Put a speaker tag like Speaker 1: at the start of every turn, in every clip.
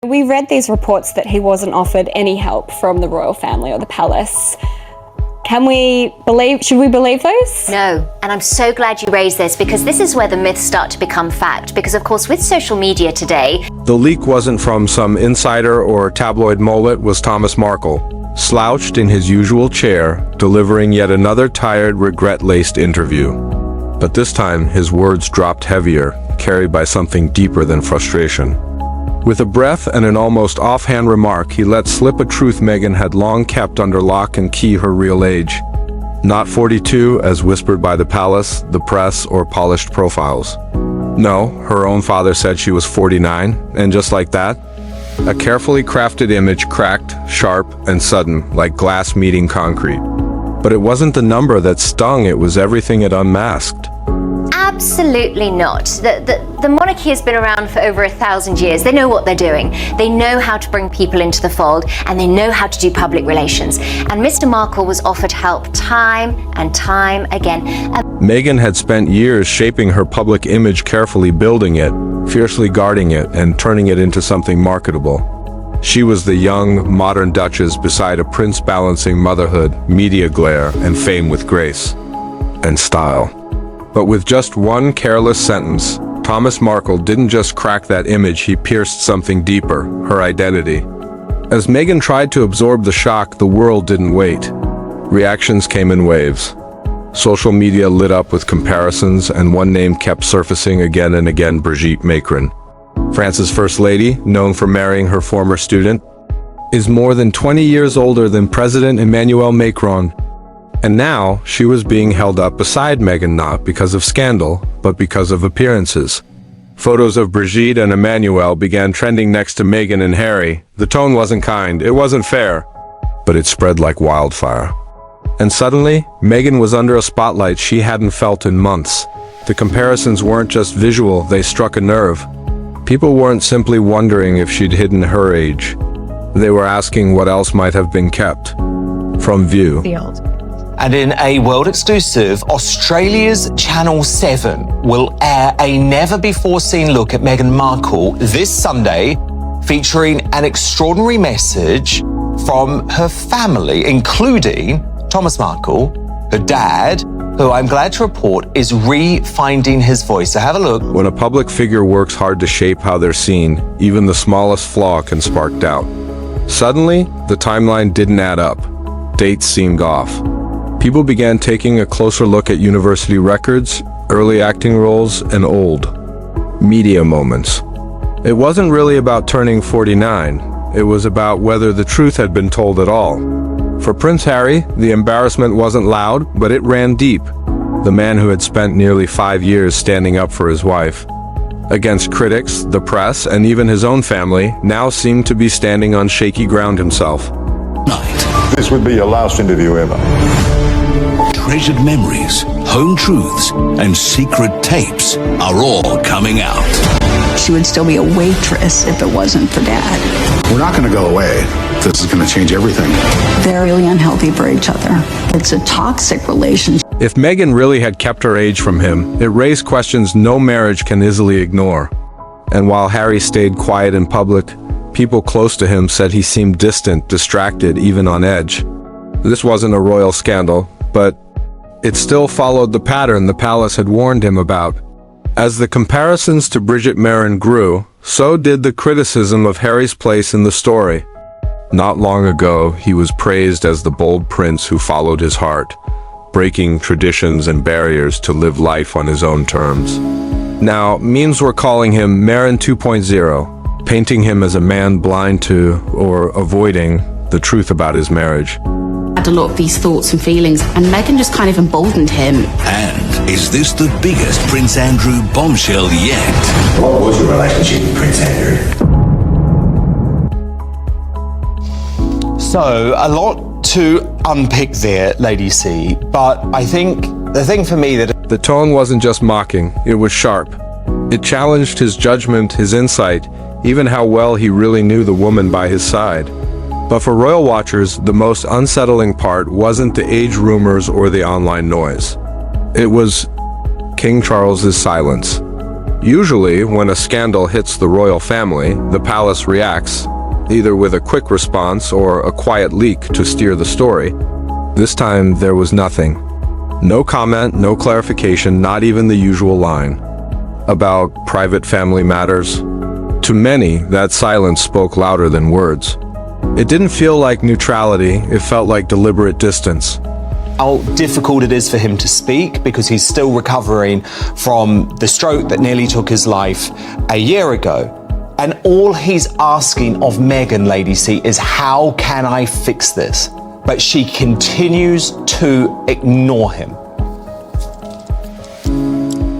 Speaker 1: We read these reports that he wasn't offered any help from the royal family or the palace. Should we believe those?
Speaker 2: No, and I'm so glad you raised this, because this is where the myths start to become fact. Because of course, with social media today,
Speaker 3: the leak wasn't from some insider or tabloid mole, it was Thomas Markle, slouched in his usual chair, delivering yet another tired, regret-laced interview. But this time, his words dropped heavier, carried by something deeper than frustration. With a breath and an almost offhand remark, he let slip a truth Meghan had long kept under lock and key: her real age. Not 42, as whispered by the palace, the press, or polished profiles. No, her own father said she was 49, and just like that, a carefully crafted image cracked, sharp, and sudden, like glass meeting concrete. But it wasn't the number that stung, it was everything it unmasked.
Speaker 2: absolutely not. The monarchy has been around for over 1,000 years. They know what they're doing. They know how to bring people into the fold, and they know how to do public relations. And Mr. Markle was offered help time and time again.
Speaker 3: Meghan had spent years shaping her public image, carefully building it, fiercely guarding it, and turning it into something marketable. She was the young, modern duchess beside a prince, balancing motherhood, media glare, and fame with grace and style. But with just one careless sentence, Thomas Markle didn't just crack that image, he pierced something deeper, her identity. As Meghan tried to absorb the shock, the world didn't wait. Reactions came in waves. Social media lit up with comparisons, and one name kept surfacing again and again: Brigitte Macron. France's First Lady, known for marrying her former student, is more than 20 years older than President Emmanuel Macron. And now, she was being held up beside Meghan, not because of scandal, but because of appearances. Photos of Brigitte and Emmanuel began trending next to Meghan and Harry. The tone wasn't kind, it wasn't fair, but it spread like wildfire. And suddenly, Meghan was under a spotlight she hadn't felt in months. The comparisons weren't just visual, they struck a nerve. People weren't simply wondering if she'd hidden her age. They were asking what else might have been kept from view.
Speaker 4: And in a world exclusive, Australia's Channel 7 will air a never-before-seen look at Meghan Markle this Sunday, featuring an extraordinary message from her family, including Thomas Markle, her dad, who I'm glad to report is re-finding his voice. So have a look.
Speaker 3: When a public figure works hard to shape how they're seen, even the smallest flaw can spark doubt. Suddenly, the timeline didn't add up. Dates seemed off. People began taking a closer look at university records, early acting roles, and old media moments. It wasn't really about turning 49. It was about whether the truth had been told at all. For Prince Harry, the embarrassment wasn't loud, but it ran deep. The man who had spent nearly 5 years standing up for his wife against critics, the press, and even his own family, now seemed to be standing on shaky ground himself.
Speaker 5: This would be your last interview ever.
Speaker 6: Treasured memories, home truths, and secret tapes are all coming out.
Speaker 7: She would still be a waitress if it wasn't for Dad.
Speaker 5: We're not going to go away. This is going to change everything.
Speaker 7: They're really unhealthy for each other. It's a toxic relationship.
Speaker 3: If Meghan really had kept her age from him, it raised questions no marriage can easily ignore. And while Harry stayed quiet in public, people close to him said he seemed distant, distracted, even on edge. This wasn't a royal scandal, but it still followed the pattern the palace had warned him about. As the comparisons to Brigitte Macron grew, so did the criticism of Harry's place in the story. Not long ago, he was praised as the bold prince who followed his heart, breaking traditions and barriers to live life on his own terms. Now, memes were calling him Macron 2.0, painting him as a man blind to, or avoiding, the truth about his marriage.
Speaker 8: Had a lot of these thoughts and feelings, and Meghan just kind of emboldened him.
Speaker 6: And is this the biggest Prince Andrew bombshell yet?
Speaker 9: What was your relationship with Prince Andrew?
Speaker 4: So, a lot to unpick there, Lady C, but I think the thing for me that...
Speaker 3: The tone wasn't just mocking, it was sharp. It challenged his judgment, his insight, even how well he really knew the woman by his side. But for royal watchers, the most unsettling part wasn't the age rumors or the online noise. It was King Charles's silence. Usually, when a scandal hits the royal family, the palace reacts, either with a quick response or a quiet leak to steer the story. This time, there was nothing. No comment, no clarification, not even the usual line about private family matters. To many, that silence spoke louder than words. It didn't feel like neutrality, it felt like deliberate distance.
Speaker 4: How difficult it is for him to speak because he's still recovering from the stroke that nearly took his life a year ago. And all he's asking of Meghan, Lady C, is how can I fix this? But she continues to ignore him.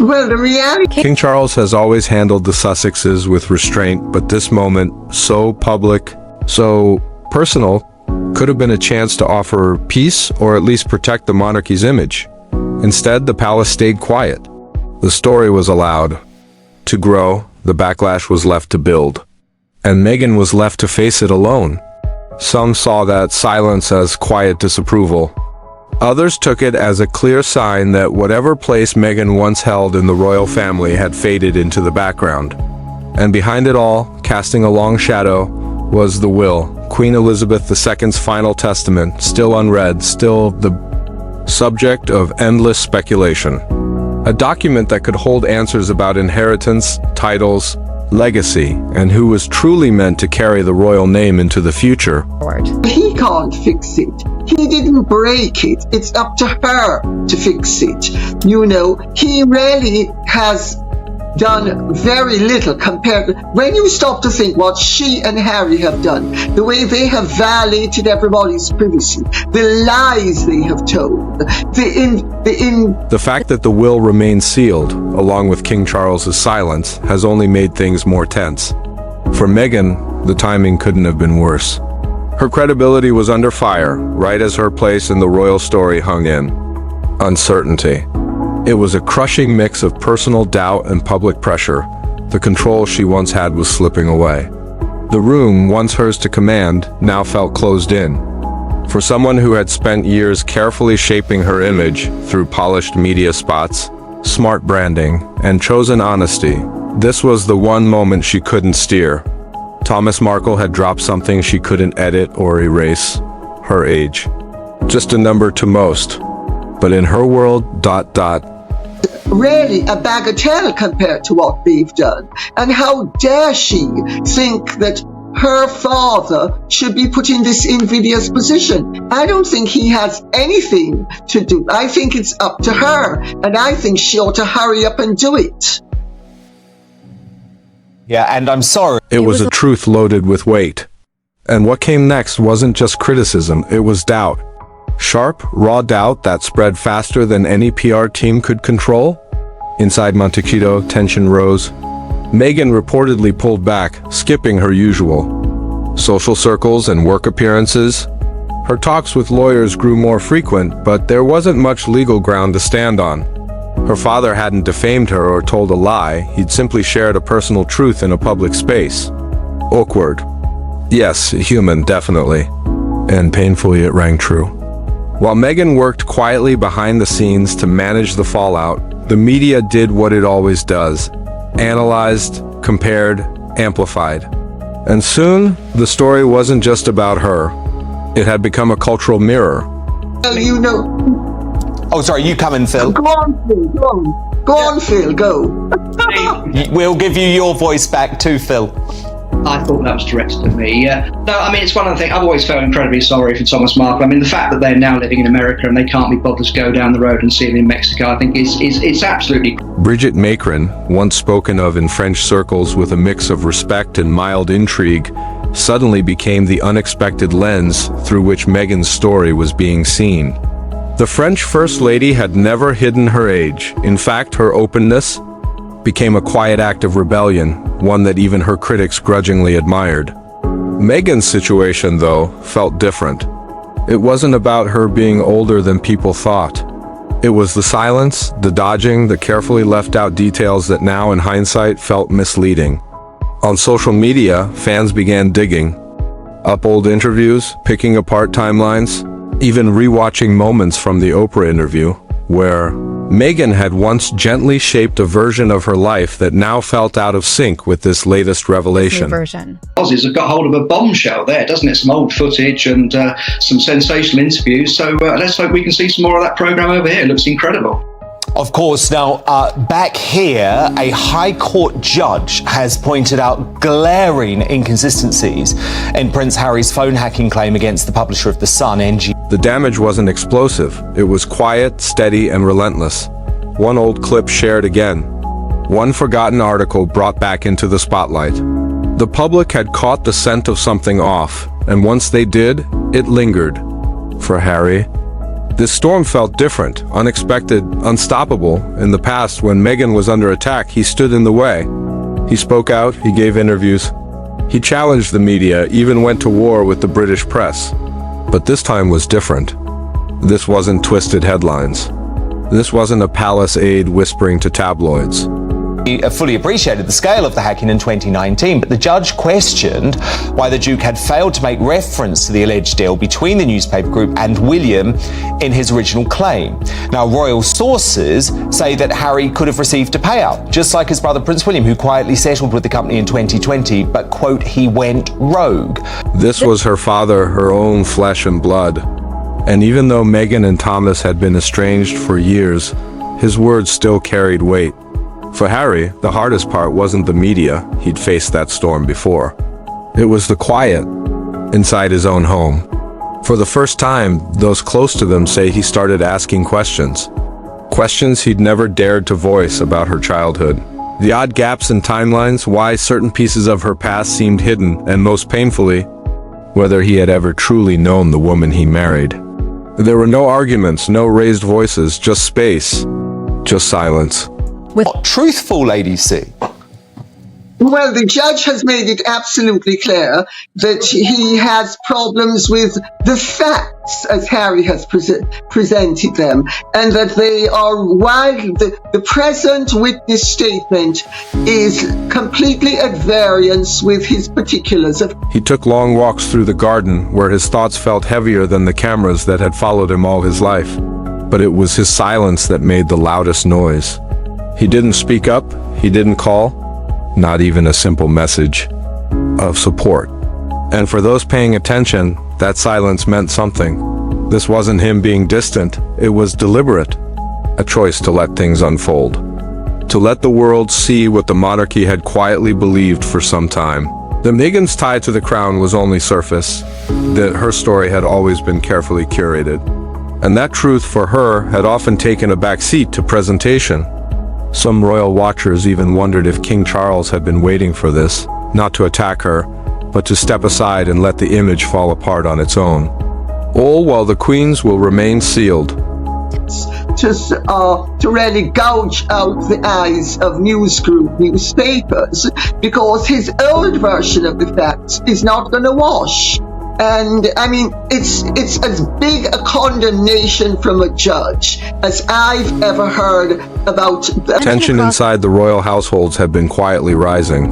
Speaker 10: Well, the reality...
Speaker 3: King Charles has always handled the Sussexes with restraint, but this moment, so public, so personal, could have been a chance to offer peace or at least protect the monarchy's image. Instead, the palace stayed quiet. The story was allowed to grow, the backlash was left to build, and Meghan was left to face it alone. Some saw that silence as quiet disapproval. Others took it as a clear sign that whatever place Meghan once held in the royal family had faded into the background. And behind it all, casting a long shadow, was the will, Queen Elizabeth II's final testament, still unread, still the subject of endless speculation. A document that could hold answers about inheritance, titles, legacy, and who was truly meant to carry the royal name into the future.
Speaker 10: He can't fix it. He didn't break it. It's up to her to fix it. You know, he really has done very little compared to, when you stop to think what she and Harry have done, the way they have violated everybody's privacy, the lies they have told,
Speaker 3: The fact that the will remained sealed, along with King Charles's silence, has only made things more tense. For Meghan, the timing couldn't have been worse. Her credibility was under fire, right as her place in the royal story hung in uncertainty. It was a crushing mix of personal doubt and public pressure. The control she once had was slipping away. The room, once hers to command, now felt closed in. For someone who had spent years carefully shaping her image through polished media spots, smart branding, and chosen honesty, this was the one moment she couldn't steer. Thomas Markle had dropped something she couldn't edit or erase. Her age. Just a number to most. But in her world, ...
Speaker 10: really a bagatelle compared to what they've done. And how dare she think that her father should be put in this invidious position? I don't think he has anything to do. I think it's up to her, and I think she ought to hurry up and do it.
Speaker 4: Yeah, and I'm sorry.
Speaker 3: It was a truth loaded with weight. And what came next wasn't just criticism, it was doubt. Sharp, raw doubt that spread faster than any PR team could control. Inside Montecito, tension rose. Meghan reportedly pulled back, skipping her usual social circles and work appearances. Her talks with lawyers grew more frequent, but there wasn't much legal ground to stand on. Her father hadn't defamed her or told a lie, he'd simply shared a personal truth in a public space. Awkward. Yes, human, definitely. And painfully it rang true. While Meghan worked quietly behind the scenes to manage the fallout, the media did what it always does. Analyzed, compared, amplified. And soon, the story wasn't just about her. It had become a cultural mirror.
Speaker 10: Well, you know...
Speaker 4: Oh, sorry, you come in, Phil.
Speaker 10: Go on, Phil, go on. Go on, Phil, go.
Speaker 4: We'll give you your voice back too, Phil.
Speaker 11: I thought that was directed at me. No, I mean, it's one of the things, I've always felt incredibly sorry for Thomas Markle. I mean, the fact that they're now living in America and they can't be bothered to go down the road and see him in Mexico, I think it's absolutely...
Speaker 3: Brigitte Macron, once spoken of in French circles with a mix of respect and mild intrigue, suddenly became the unexpected lens through which Meghan's story was being seen. The French First Lady had never hidden her age. In fact, her openness became a quiet act of rebellion, one that even her critics grudgingly admired. Meghan's situation, though, felt different. It wasn't about her being older than people thought. It was the silence, the dodging, the carefully left out details that now in hindsight felt misleading. On social media, fans began digging up old interviews, picking apart timelines, even rewatching moments from the Oprah interview, where Meghan had once gently shaped a version of her life that now felt out of sync with this latest revelation.
Speaker 11: Aussies have got hold of a bombshell there, doesn't it? Some old footage and some sensational interviews. So let's hope we can see some more of that programme over here. It looks incredible.
Speaker 4: Of course, now, back here, a High Court judge has pointed out glaring inconsistencies in Prince Harry's phone hacking claim against the publisher of The Sun, NG.
Speaker 3: The damage wasn't explosive. It was quiet, steady, and relentless. One old clip shared again. One forgotten article brought back into the spotlight. The public had caught the scent of something off, and once they did, it lingered. For Harry, this storm felt different, unexpected, unstoppable. In the past, when Meghan was under attack, he stood in the way. He spoke out, he gave interviews. He challenged the media, even went to war with the British press. But this time was different. This wasn't twisted headlines. This wasn't a palace aide whispering to tabloids.
Speaker 4: He fully appreciated the scale of the hacking in 2019, but the judge questioned why the Duke had failed to make reference to the alleged deal between the newspaper group and William in his original claim. Now, royal sources say that Harry could have received a payout, just like his brother Prince William, who quietly settled with the company in 2020, but, quote, he went rogue.
Speaker 3: This was her father, her own flesh and blood. And even though Meghan and Thomas had been estranged for years, his words still carried weight. For Harry, the hardest part wasn't the media. He'd faced that storm before. It was the quiet inside his own home. For the first time, those close to them say he started asking questions. Questions he'd never dared to voice about her childhood. The odd gaps in timelines, why certain pieces of her past seemed hidden, and most painfully, whether he had ever truly known the woman he married. There were no arguments, no raised voices, just space, just silence.
Speaker 4: What truthful, Lady C?
Speaker 10: Well, the judge has made it absolutely clear that he has problems with the facts as Harry has presented them, and that they are, while the present witness statement is completely at variance with his particulars.
Speaker 3: He took long walks through the garden where his thoughts felt heavier than the cameras that had followed him all his life. But it was his silence that made the loudest noise. He didn't speak up, he didn't call, not even a simple message of support. And for those paying attention, that silence meant something. This wasn't him being distant, it was deliberate. A choice to let things unfold. To let the world see what the monarchy had quietly believed for some time. That Meghan's tie to the crown was only surface, that her story had always been carefully curated. And that truth for her had often taken a back seat to presentation. Some royal watchers even wondered if King Charles had been waiting for this, not to attack her, but to step aside and let the image fall apart on its own. All while the Queen's will remain sealed.
Speaker 10: To really gouge out the eyes of newspapers, because his old version of the facts is not going to wash. And I mean, it's as big a condemnation from a judge as I've ever heard about.
Speaker 3: Tension inside the royal households had been quietly rising.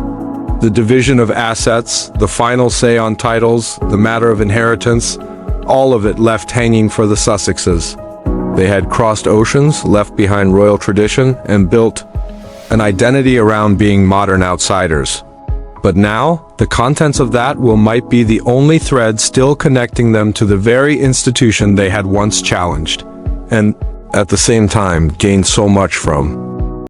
Speaker 3: The division of assets, the final say on titles, the matter of inheritance, all of it left hanging for the Sussexes. They had crossed oceans, left behind royal tradition, and built an identity around being modern outsiders. But now, the contents of that might be the only thread still connecting them to the very institution they had once challenged, and at the same time gained so much from.